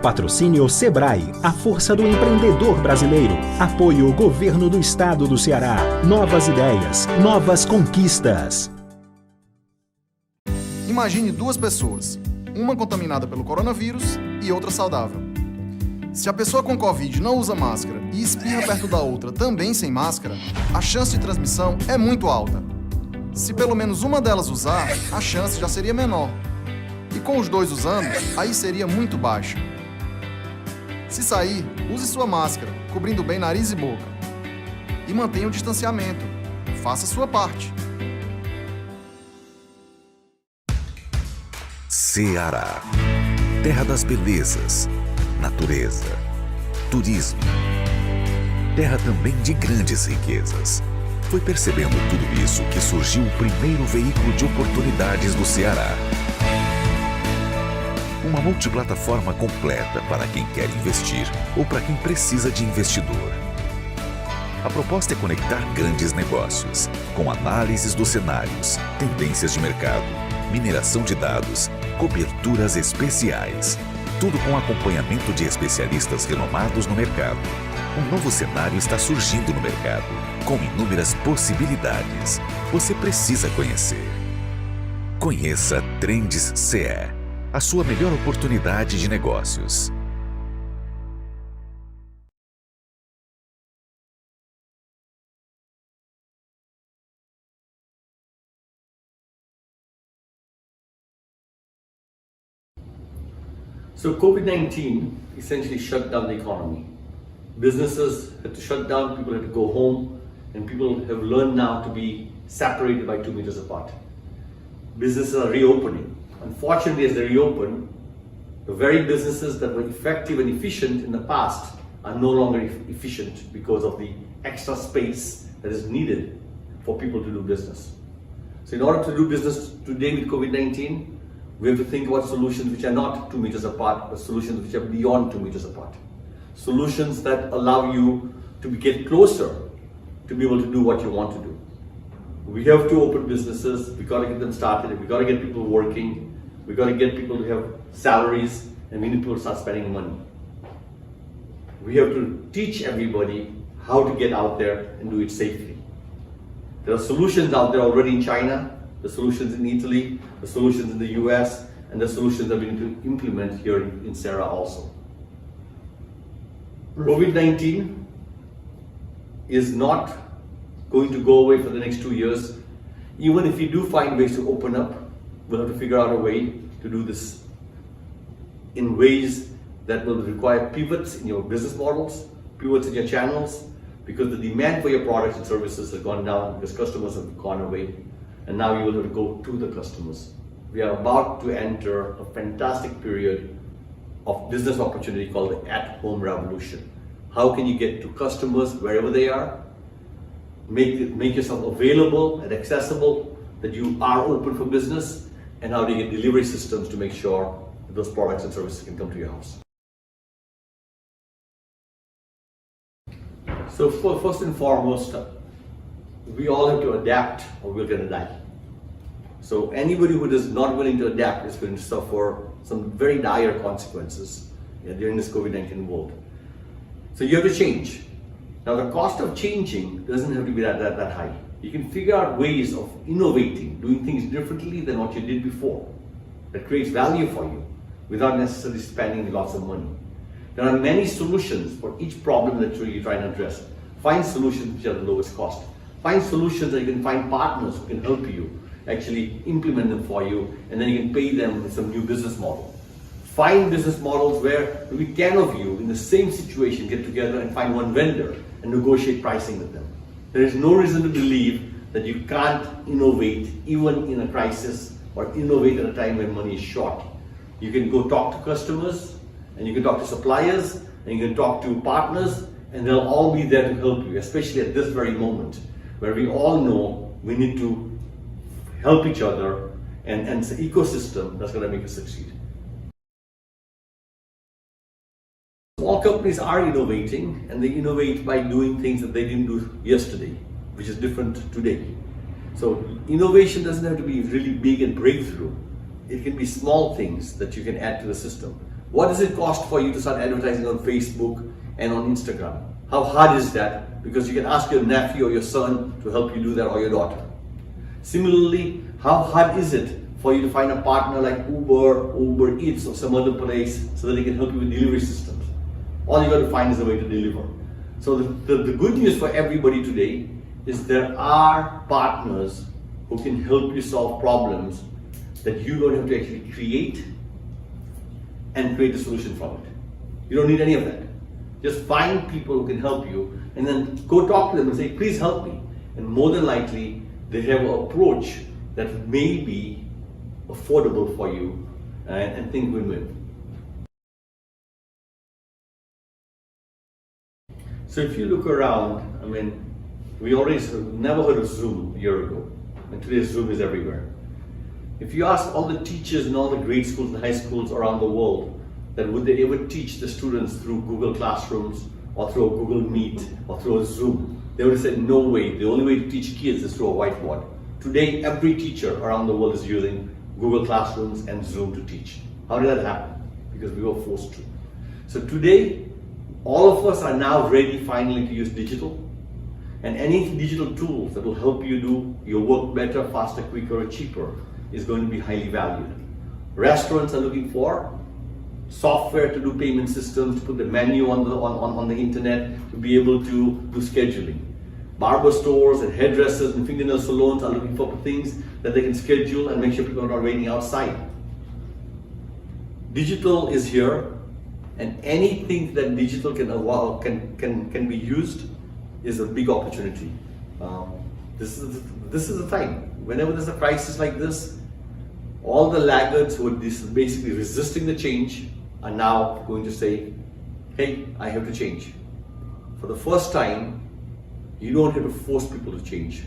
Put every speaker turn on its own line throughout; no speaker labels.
Patrocínio Sebrae, a força do empreendedor brasileiro. Apoio Governo do Estado do Ceará. Novas ideias, novas conquistas.
Imagine duas pessoas, uma contaminada pelo coronavírus e outra saudável. Se a pessoa com Covid não usa máscara e espirra perto da outra também sem máscara, a chance de transmissão é muito alta. Se pelo menos uma delas usar, a chance já seria menor. E com os dois usando, aí seria muito baixa. Se sair, use sua máscara, cobrindo bem nariz e boca. E mantenha o distanciamento. Faça a sua parte.
Ceará. Terra das belezas, natureza, turismo. Terra também de grandes riquezas. Foi percebendo tudo isso que surgiu o primeiro veículo de oportunidades do Ceará. Uma multiplataforma completa para quem quer investir ou para quem precisa de investidor. A proposta é conectar grandes negócios, com análises dos cenários, tendências de mercado, mineração de dados, coberturas especiais. Tudo com acompanhamento de especialistas renomados no mercado. Um novo cenário está surgindo no mercado, com inúmeras possibilidades. Você precisa conhecer. Conheça TrendsCE, a sua melhor oportunidade de negócios.
So COVID-19 essentially shut down the economy. Businesses had to shut down, people had to go home, and people have learned now to be separated by 2 meters apart. Businesses are reopening. Unfortunately, as they reopen, the very businesses that were effective and efficient in the past are no longer efficient because of the extra space that is needed for people to do business. So in order to do business today with COVID-19, we have to think about solutions which are not 2 meters apart, but solutions which are beyond 2 meters apart. Solutions that allow you to get closer to be able to do what you want to do. We have to open businesses, we got to get them started, we got to get people working, we got to get people to have salaries, and we need people to start spending money. We have to teach everybody how to get out there and do it safely. There are solutions out there already in China, the solutions in Italy, the solutions in the US, and the solutions that we need to implement here in Ceará also. COVID-19 is not going to go away for the next 2 years. Even if we do find ways to open up, we'll have to figure out a way to do this in ways that will require pivots in your business models, pivots in your channels, because the demand for your products and services has gone down because customers have gone away, and now you will have to go to the customers. We are about to enter a fantastic period of business opportunity called the at-home revolution. How can you get to customers wherever they are? Make yourself available and accessible, that you are open for business, and how do you get delivery systems to make sure that those products and services can come to your house. So first and foremost, we all have to adapt or we're going to die. So anybody who is not willing to adapt is going to suffer some very dire consequences during this COVID-19 world. So you have to change. Now the cost of changing doesn't have to be that high. You can figure out ways of innovating, doing things differently than what you did before, that creates value for you without necessarily spending lots of money. There are many solutions for each problem that you're trying to address. Find solutions which are the lowest cost. Find solutions that you can find partners who can help you actually implement them for you, and then you can pay them with some new business model. Find business models where maybe 10 of you in the same situation get together and find one vendor and negotiate pricing with them. There is no reason to believe that you can't innovate even in a crisis or innovate at a time when money is short. You can go talk to customers, and you can talk to suppliers, and you can talk to partners, and they'll all be there to help you, especially at this very moment where we all know we need to help each other, and it's an ecosystem that's going to make us succeed. Small companies are innovating, and they innovate by doing things that they didn't do yesterday, which is different today. So innovation doesn't have to be really big and breakthrough. It can be small things that you can add to the system. What does it cost for you to start advertising on Facebook and on Instagram? How hard is that? Because you can ask your nephew or your son to help you do that, or your daughter. Similarly, how hard is it for you to find a partner like Uber Eats or some other place so that they can help you with delivery systems? All you got to find is a way to deliver. So the good news for everybody today is there are partners who can help you solve problems that you don't have to actually create and create a solution from it. You don't need any of that. Just find people who can help you and then go talk to them and say, please help me. And more than likely, they have an approach that may be affordable for you and think win-win. So if you look around, I mean, we already never heard of Zoom a year ago, and today Zoom is everywhere. If you ask all the teachers in all the grade schools and high schools around the world, that would they ever teach the students through Google Classrooms or through a Google Meet or through a Zoom, they would have said, no way, the only way to teach kids is through a whiteboard. Today, every teacher around the world is using Google Classrooms and Zoom to teach. How did that happen? Because we were forced to. So today, all of us are now ready finally to use digital, and any digital tools that will help you do your work better, faster, quicker, or cheaper is going to be highly valued. Restaurants are looking for software to do payment systems, to put the menu on the internet, to be able to do scheduling. Barber stores and hairdressers and fingernail salons are looking for things that they can schedule and make sure people are not waiting outside. Digital is here, and anything that digital can be used is a big opportunity. This is the time. Whenever there's a crisis like this, all the laggards who are basically resisting the change are now going to say, hey, I have to change. For the first time, you don't have to force people to change.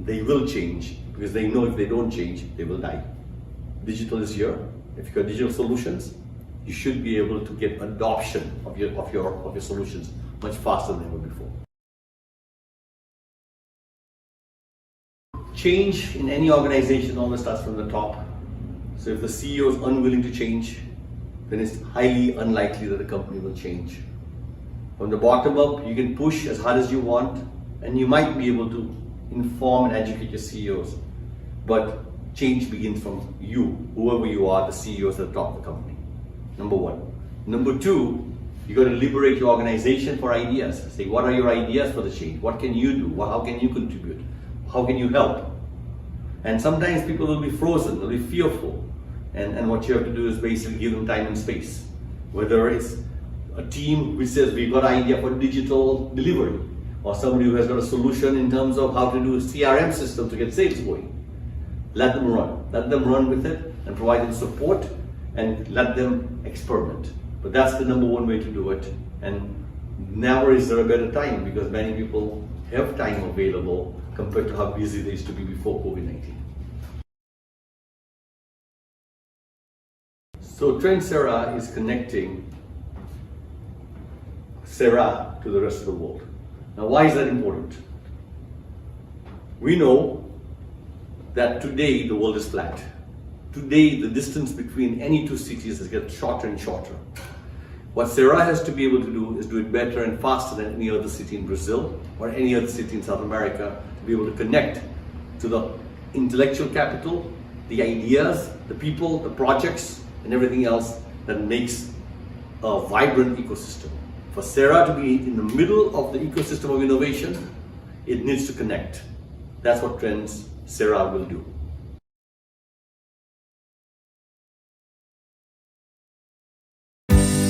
They will change because they know if they don't change, they will die. Digital is here. If you've got digital solutions, you should be able to get adoption of your solutions much faster than ever before. Change in any organization always starts from the top. So if the CEO is unwilling to change, then it's highly unlikely that the company will change. From the bottom up, you can push as hard as you want, and you might be able to inform and educate your CEOs. But change begins from you, whoever you are, the CEOs at the top of the company. Number one. Number two, you got to liberate your organization for ideas. Say, what are your ideas for the change? What can you do? How can you contribute? How can you help? And sometimes people will be frozen, they'll be fearful. And what you have to do is basically give them time and space. Whether it's a team which says, we've got an idea for digital delivery, or somebody who has got a solution in terms of how to do a CRM system to get sales going. Let them run. Let them run with it and provide them support and let them experiment. But that's the number one way to do it. And never is there a better time, because many people have time available compared to how busy they used to be before COVID-19. So TrendsCE is connecting CERA to the rest of the world. Now, why is that important? We know that today the world is flat. Today the distance between any two cities has got shorter and shorter. What CERA has to be able to do is do it better and faster than any other city in Brazil or any other city in South America, to be able to connect to the intellectual capital, the ideas, the people, the projects, and everything else that makes a vibrant ecosystem. For CERA to be in the middle of the ecosystem of innovation, it needs to connect. That's what TrendsCE will do.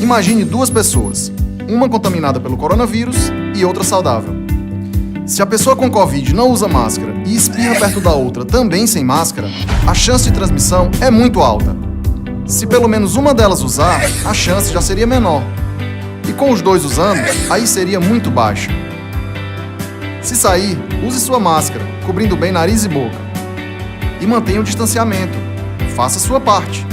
Imagine duas pessoas, uma contaminada pelo coronavírus e outra saudável. Se a pessoa com Covid não usa máscara e espirra perto da outra também sem máscara, a chance de transmissão é muito alta. Se pelo menos uma delas usar, a chance já seria menor. E com os dois usando, aí seria muito baixa. Se sair, use sua máscara, cobrindo bem nariz e boca. E mantenha o distanciamento. Faça a sua parte.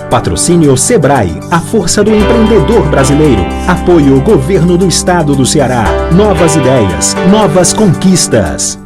Patrocínio Sebrae, a força do empreendedor brasileiro. Apoio Governo do Estado do Ceará. Novas ideias, novas conquistas.